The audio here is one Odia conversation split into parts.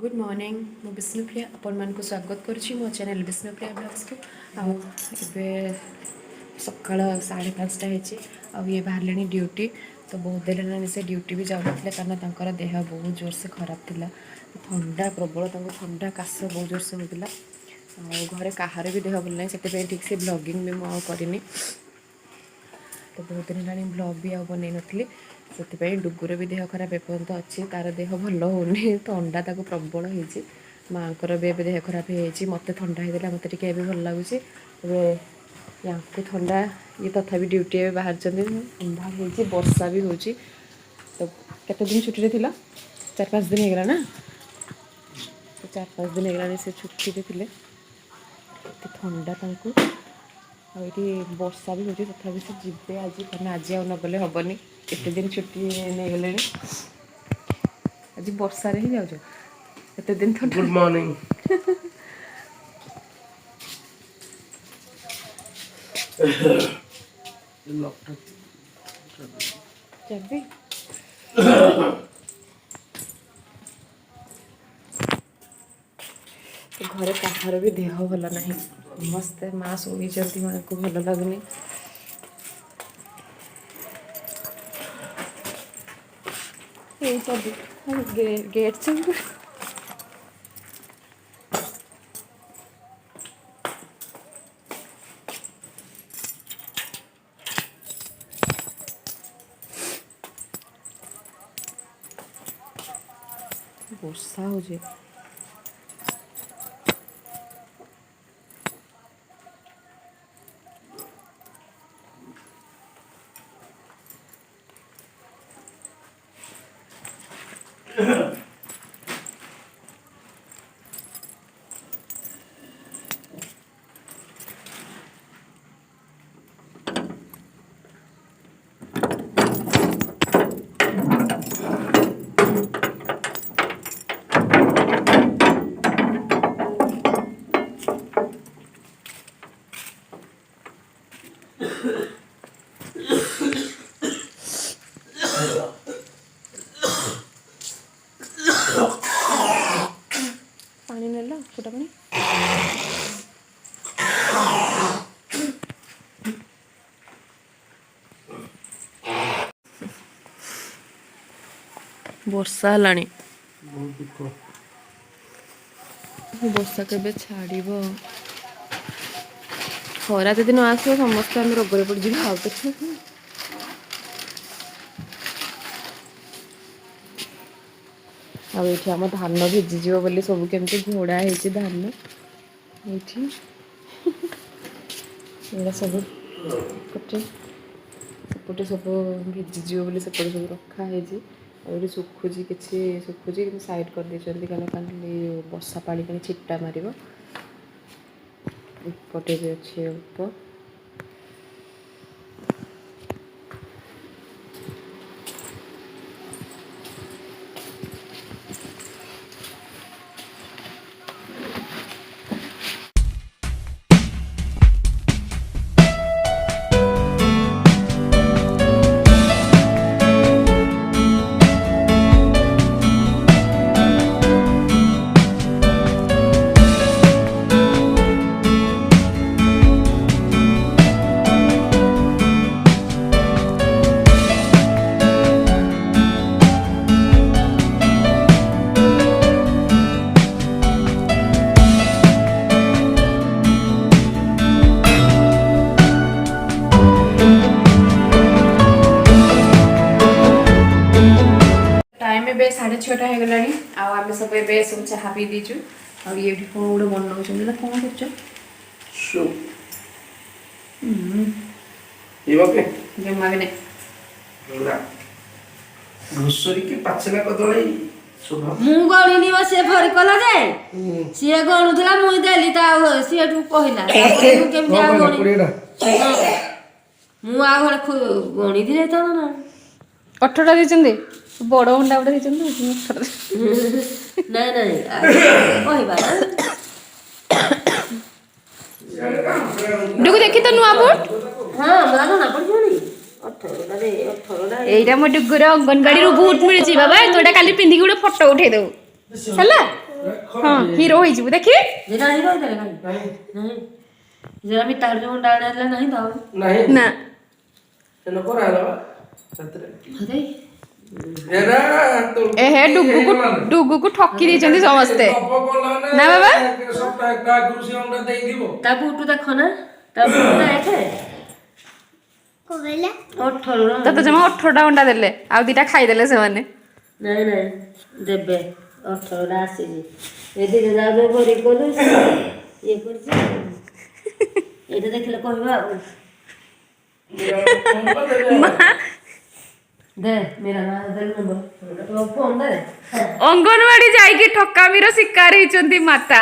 गुड मॉर्निंग मु विष्णुप्रिया आपण मानक स्वागत करुच्ची मो चैनल विष्णुप्रिया ब्लॉग्स को आबे सकाळ 5:30 ये बाहर ड्यूटी तो बहुत दिन है से ड्यूटी भी जाऊँ कारण देह बहुत जोर से खराब थिला ठंडा प्रबल ठंडा काश बहुत जोर से होता घरे कहार भी देह भल ना से ठीक से ब्लॉगिंग भी मुझे करनी तो बहुत दिन है ब्लॉग भी बनई नी से डुगुर भी देह खराब एपर्यंत अच्छी तार देह भल होनी थंडा ताक प्रबल होती माँ भी एवं देह खराब हो मत ठंडा होता मत टे भल लगुच या ठंडा ये तथा ड्यूटी बाहर ठंडा हो वर्षा भी हो तो केते दिन छुट्टी थी 4-5 दिन होगा ना तो 4-5 दिन होगा से छुट्टी थे ठंडा ये वर्षा भी हो तथा से जीवे आज कहना आज आ नगले हेनी एत दिन छुट्टी नहीं गले आज वर्षा ही जाऊँ एत दिन तो गुड मॉर्निंग चाबी तो घरे कहार भी देह भल ना समस्ते माँ शोई माँ को भल लगुनि गेट से वर्षा हो पानी नेला छोटा पानी वर्षा है वर्षा के छाड़ खरा जदि न आस समस्त आम रोग पड़ आम धान भिजिज बोली सब केमती घोड़ा है धान ये सब सेपटे सब भिजिज बोली सेपटे सब रखाई ये सुखुची किसी सुखुची कि साइड कर देते कहीं वर्षा पानी कहीं छिटा मार एपटे भी अच्छे अल्प टाइम ए 6:30 होगला आम सब ए सब चाह पी दीचु ये कौन गोटे बनाऊँ कौन कर जमा भी नहीं घुसरी के पाचला कदली मु गणिनी से भरी कला जे सी गणुला मुई देली ता सी कहला केमती आ गणी मु आ गणी दिले तो ना 18टा देचंदे बड़ अंडा गोटे देचंदे नहीं नहीं कहबा डुगु देखी तो नुआ बोर्ड हां मानो ना पड़जोनी 18 एटा मो डुगुर अंगनवाड़ी रू बूट मिली बाबा तोटा काली पिंदी गोटे फोटो उठे दो हला ହଁ ହିରୋ ହେଇଯିବୁ ଦେଖିବି ଯେଟା ହିରୋ ହେଇଥିଲେ ନାହିଁ ନାହିଁ ଯେଟା ବି ତାର ଯୋଉ ମୁଣ୍ଡା ଆଣିଲା ନାହିଁ ତ ନାହିଁ ନା ତେଲ କରାହେଲା ସେଥିରେ ହରେ ଏରା ତ ଏହେ ଡୁଗୁକୁ ଠକି ଦେଇଛନ୍ତି ସମସ୍ତେ ନା ବାବା ସପ୍ତାହ ଆଗରୁ ସେ ଅଣ୍ଡା ଦେଇଥିବ ତା ବୁଟୁ ଦେଖ ନା ତା ବୁଟୁ ଦେଖେ କହିଲେ 18 ତତେ ଜମା 18ଟା ଅଣ୍ଡା ଦେଲେ ଆଉ 2ଟା ଖାଇଦେଲେ ସେମାନେ ନାଇଁ ନାଇଁ ଦେବେ 18ଟା ଆସିଛି ଏ ଦିନ ଯାଉ ଭରି କଲୁ ଇଏ କରୁଛି ଏଇଟା ଦେଖିଲେ କହିବା ଆଉ ମା ଦେ मेरा ना दे नंबर तो फोन दे ଅଙ୍ଗନବାଡି ଯାଇକି ଠକାମିର ଶିକାର ହେଇଛନ୍ତି ମାତା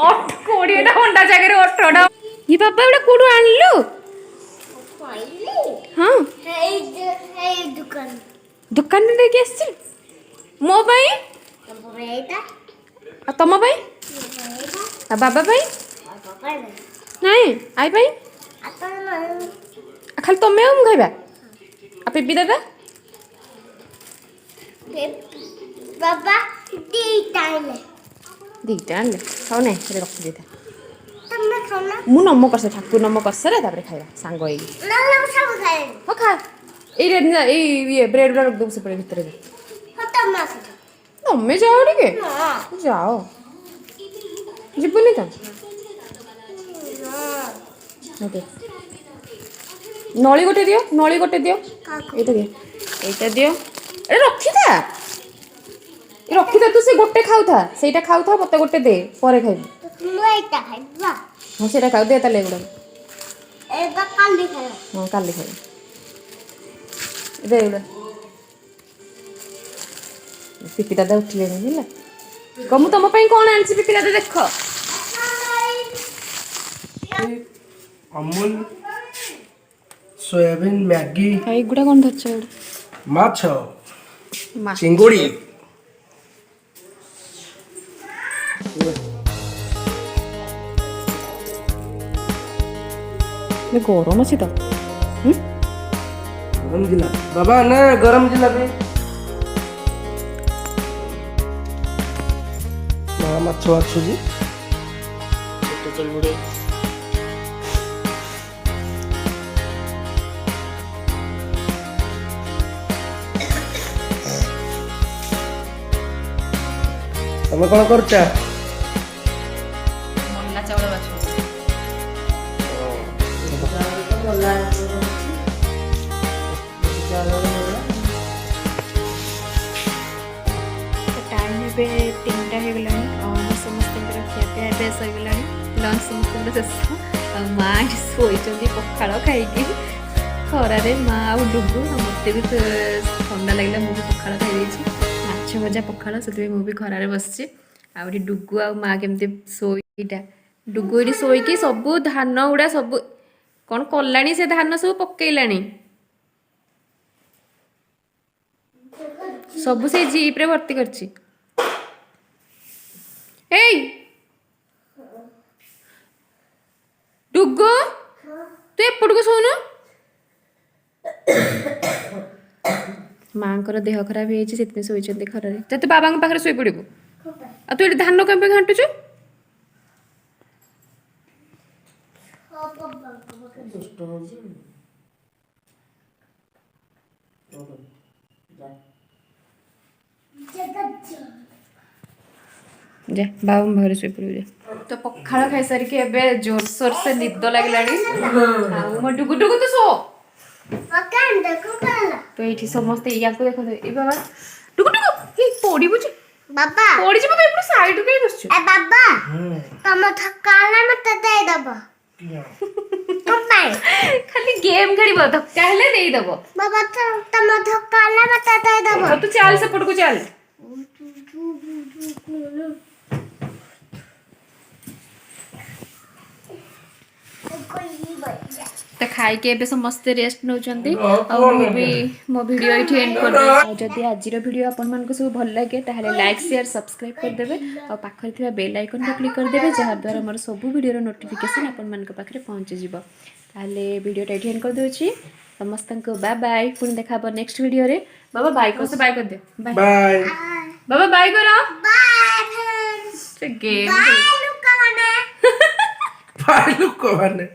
20ଟା ଅଣ୍ଡା ଜାଗାରେ 18ଟା ଇ ବାବା ଏଟା କୋଉଠୁ ଆଣିଲୁ କହିଲି ହଁ ହେଇ ଦୁକାନ ଦୋକାନରେ ନେଇକି ଆସିଛି ମୋ ପାଇଁ ତମ ଏଇଟା ଆଉ ତମ ପାଇଁ ଏଇଟା ଆଉ ବାବା ପାଇଁ ଆଉ କହିଲେ ନାଇଁ ଆଇ ପାଇଁ ଆପଣ ଆଉ ଖାଲି ତମେ ଆଉ ମୁଁ ଖାଇବା ଆଉ ପିପି ଦାଦା ବାବା ଦିଟା ଆଇଲେ 2ଟା ଆଣିଲେ ଖାଉ ନାହିଁ ସେଟା ରଖିଦେଇଥା ତମେ ଖାଉନା ମୁଁ ନମ କଷେ ଠାକୁର ନମ କଷରେ ତାପରେ ଖାଇବା ସାଙ୍ଗ ହେଇକି ନହେଲେ ମୁଁ ସବୁ ଖାଇବି ହଁ ଖା ଏଇ ଇଏ ବ୍ରେଡ୍ ଗୁଡ଼ା ରଖିଦେବୁ ସେପଟେ ଭିତରେ ହଁ ତମେ ଆସ ତମେ ଯାଅ ଟିକେ ନା ଯାଅ ଯିବୁନି ତ ଓକେ ନଳି ଗୋଟେ ଦିଅ କାକୁ ଏଇଟା ଦିଅ ଏଇଟା ଦିଅ ଏଟା ରଖିଥା ତୁ ସେ ଗୋଟେ ଖାଉଥା ସେଇଟା ଖାଉଥା ମତେ ଗୋଟେ ଦେ ପରେ ଖାଇବି ମୁଁ ଏଇଟା ଖାଇବା ହଁ ସେଇଟା ଖାଉ ଦେ ତାହେଲେ ଏଗୁଡ଼ା ଏଇଟା କାଲି ଖାଇବା ହଁ କାଲି ଖାଇବି ଦେ ଏଗୁଡ଼ା ପିପି ଦାଦା ଉଠିଲେଣି ହେଲା କହ ମୁଁ ତମ ପାଇଁ କ'ଣ ଆଣିଛି ପିପି ଦାଦା ଦେଖ ଅମୁଲ ସୋୟାବିନ ମ୍ୟାଗି ଏଇଗୁଡ଼ା କ'ଣ ଧରିଛ ଏଗୁଡ଼ା ମାଛ ମା ଚିଙ୍ଗୁଡ଼ି ଗରମ ଅଛି ତ ଗରମ ଜିଲାପି ବାବା ନା ଗରମ ଜିଲାପି ମା ମାଛ ଆସୁଛି ଛୋଟ ଚିଙ୍ଗୁଡ଼ି ତମେ କ'ଣ କରୁଛ ମଲା ଚାଉଳ ବାଛୁ टाइम ଏବେ 3ଟା ହେଇଗଲାଣି ଆଉ ସମସ୍ତଙ୍କର ଖିଆପିଆ ଏବେ ସରିଗଲାଣି ଲଞ୍ଚ ସମସ୍ତଙ୍କର ଶେଷ ଆଉ ମା ଏଠି ଶୋଇଛନ୍ତି ପଖାଳ ଖାଇକି ଖରାରେ ମା ଆଉ ଡୁଗୁ ମୋତେ ବି ଥଣ୍ଡା ଲାଗିଲା ମୁଁ ବି ପଖାଳ ଖାଇଦେଇଛି ମାଛ ଭଜା ପଖାଳ ସେଥିପାଇଁ ମୁଁ ବି ଖରାରେ ବସିଛି ଆଉ ଏଠି ଡୁଗୁ ଆଉ ମା କେମିତି ଶୋଇଟା ଡୁଗୁ ଏଠି ଶୋଇକି ସବୁ ଧାନ ଗୁଡ଼ା ସବୁ କ'ଣ କଲାଣି ସେ ଧାନ ସବୁ ପକେଇଲାଣି ସବୁ ସେଇ ଜିପ୍ରେ ଭର୍ତ୍ତି କରିଛି ଏଇ ଡୁଗୁ ତୁ ଏପଟକୁ ଶୋଉନୁ ମାଙ୍କର ଦେହ ଖରାପ ହେଇଯାଇଛି ସେଥିପାଇଁ ଶୋଇଛନ୍ତି ଖରାରେ ତୁ ବାବାଙ୍କ ପାଖରେ ଶୋଇପଡ଼ିବୁ ଆଉ ତୁ ଏଠି ଧାନ କ'ଣ ପାଇଁ ଘାଣ୍ଟୁଛୁ ଦୁଷ୍ଟ ହଉଛି ଯା ବାବାଙ୍କ ପାଖରେ ଶୋଇପଡ଼ିବୁ ଯା ତ ପଖାଳ ଖାଇସାରିକି ଏବେ ଜୋରସୋର ସେ ନିଦ ଲାଗିଲାଣି ଆଉ ମୋ ଡୁଗୁ ଡୁଗୁ ତୁ ଶୋ ତ ଏଇଠି ସମସ୍ତେ ୟାକୁ ଦେଖନ୍ତୁ ଏ ବାବା ଡୁଗୁ ଡୁଗୁ ଏ ପଡ଼ିବୁ ଯେ ବାବା ପଡ଼ିଯିବୁ ତ ଏପଟେ ସାଇଡ୍ କାଇଁ ବସିଛୁ ଏ ବାବା ତମ ଧକ୍କା ହେଲା ମତେ ଦେଇଦବ କଣ ପାଇଁ ଖାଲି ଗେମ୍ ଖେଳିବ ଧକ୍କା ହେଲେ ଦେଇଦବ ବାବା ତମ ଧକ୍କା ହେଲା ମତେ ଦେଇଦବ ଆଉ ତୁ ଚାଲ ସେପଟକୁ ଚାଲ ତ ଖାଇକି ଏବେ ସମସ୍ତେ ରେଷ୍ଟ ନେଉଛନ୍ତି ଆଉ ମୁଁ ବି ମୋ ଭିଡ଼ିଓ ଏଇଠି ଏଣ୍ଡ କରିଦେଉଛି ଆଉ ଯଦି ଆଜିର ଭିଡ଼ିଓ ଆପଣମାନଙ୍କୁ ସବୁ ଭଲ ଲାଗେ ତାହେଲେ ଲାଇକ୍ ସେୟାର ସବସ୍କ୍ରାଇବ୍ କରିଦେବେ ଆଉ ପାଖରେ ଥିବା ବେଲ୍ ଆଇକନ୍କୁ କ୍ଲିକ୍ କରିଦେବେ ଯାହାଦ୍ୱାରା ମୋର ସବୁ ଭିଡ଼ିଓର ନୋଟିଫିକେସନ୍ ଆପଣମାନଙ୍କ ପାଖରେ ପହଞ୍ଚିଯିବ ତାହେଲେ ଭିଡ଼ିଓଟା ଏଇଠି ଏଣ୍ଡ କରିଦେଉଛି ସମସ୍ତଙ୍କୁ ବାଏ ବାଏ ପୁଣି ଦେଖା ହେବ ନେକ୍ସଟ ଭିଡ଼ିଓରେ ବାବା ବାଇ କରିଦିଅ ବାଏ ବାଏ ବାବା ବାଇ କର ବାଏ ଫ୍ରେଣ୍ଡସ୍ ସେ ଗେମ୍ ବାଏ ଲୋକମାନେ ଭାଇ ଲୋକମାନେ